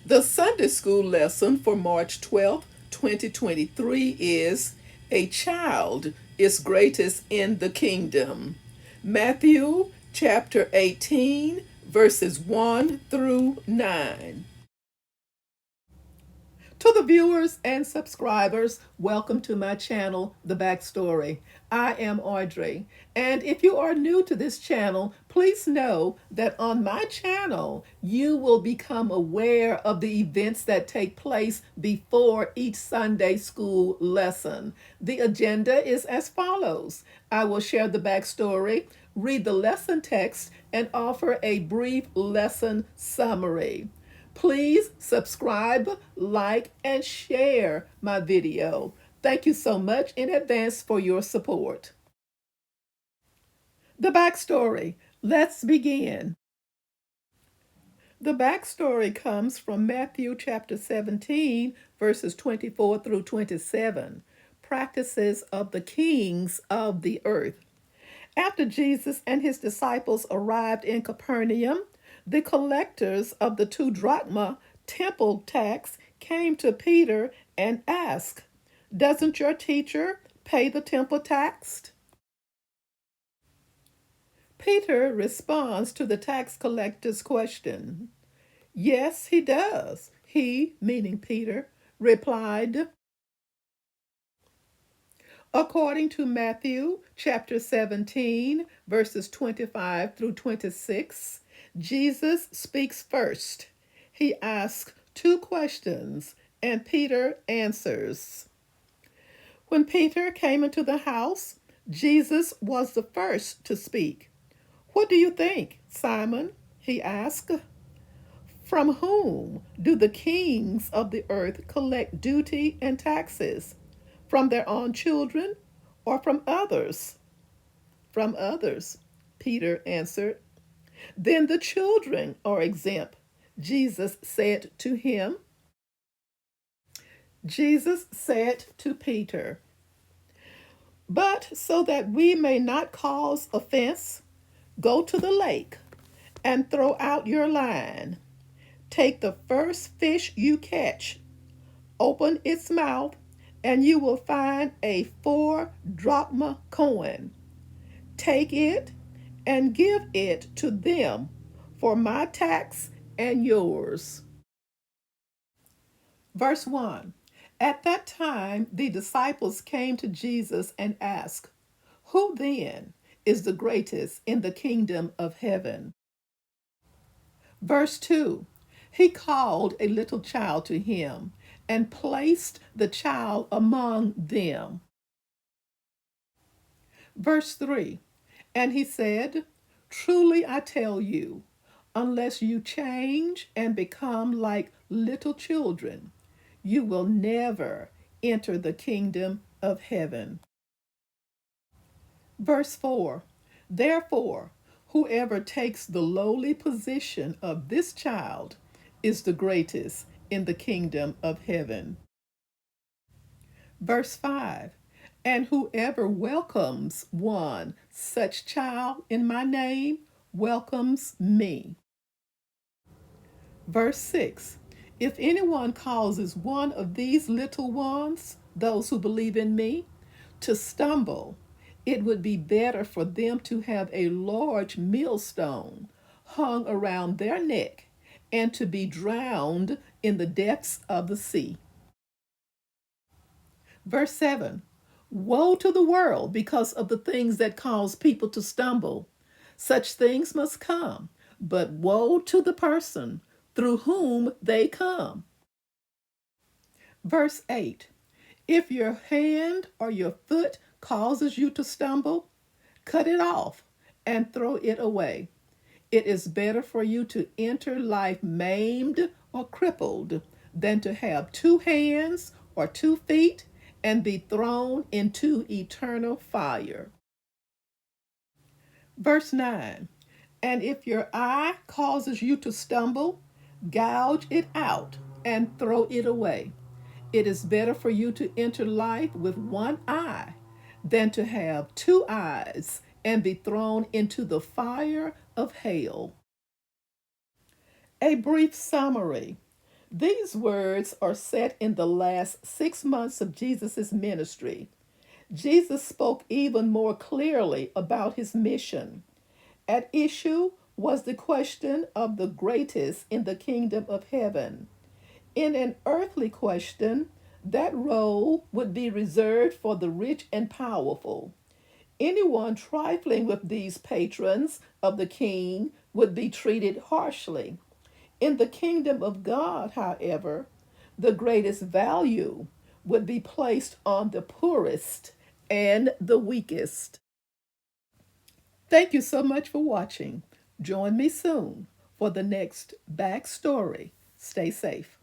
The Sunday school lesson for March 12th, 2023 is A Child is Greatest in the Kingdom. Matthew chapter 18, verses 1 through 9. To the viewers and subscribers, welcome to my channel, The Backstory. I am Audrey, and if you are new to this channel, please know that on my channel, you will become aware of the events that take place before each Sunday school lesson. The agenda is as follows. I will share the backstory, read the lesson text, and offer a brief lesson summary. Please subscribe, like, and share my video. Thank you so much in advance for your support. The backstory. Let's begin. The backstory comes from Matthew chapter 17, verses 24 through 27. Practices of the kings of the earth. After Jesus and his disciples arrived in Capernaum, the collectors of the 2 drachma temple tax came to Peter and asked, "Doesn't your teacher pay the temple tax?" Peter responds to the tax collector's question. "Yes, he does." He, meaning Peter, replied. According to Matthew chapter 17, verses 25 through 26, Jesus speaks first. He asks 2 questions, and Peter answers. When Peter came into the house, Jesus was the first to speak. "What do you think, Simon?" he asked. "From whom do the kings of the earth collect duty and taxes? From their own children or from others?" "From others," Peter answered. "Then the children are exempt," Jesus said to him. Jesus said to Peter, "But so that we may not cause offense, go to the lake and throw out your line. Take the first fish you catch, open its mouth, and you will find a 4 drachma coin. Take it and give it to them for my tax and yours." Verse 1. At that time, the disciples came to Jesus and asked, "Who then is the greatest in the kingdom of heaven?" Verse 2. He called a little child to him and placed the child among them. Verse 3. And he said, "Truly I tell you, unless you change and become like little children, you will never enter the kingdom of heaven." Verse 4. Therefore, whoever takes the lowly position of this child is the greatest in the kingdom of heaven. Verse 5. And whoever welcomes one such child in my name welcomes me. Verse 6. If anyone causes one of these little ones, those who believe in me, to stumble, it would be better for them to have a large millstone hung around their neck and to be drowned in the depths of the sea. Verse 7. Woe to the world because of the things that cause people to stumble. Such things must come, but woe to the person through whom they come. Verse 8. If your hand or your foot causes you to stumble, cut it off and throw it away. It is better for you to enter life maimed or crippled than to have 2 hands or 2 feet and be thrown into eternal fire. Verse 9. And if your eye causes you to stumble, gouge it out and throw it away. It is better for you to enter life with 1 eye than to have 2 eyes and be thrown into the fire of hell. A brief summary. These words are set in the last 6 months of Jesus' ministry. Jesus spoke even more clearly about his mission. At issue was the question of the greatest in the kingdom of heaven. In an earthly question, that role would be reserved for the rich and powerful. Anyone trifling with these patrons of the king would be treated harshly. In the kingdom of God, however, the greatest value would be placed on the poorest and the weakest. Thank you so much for watching. Join me soon for the next backstory. Stay safe.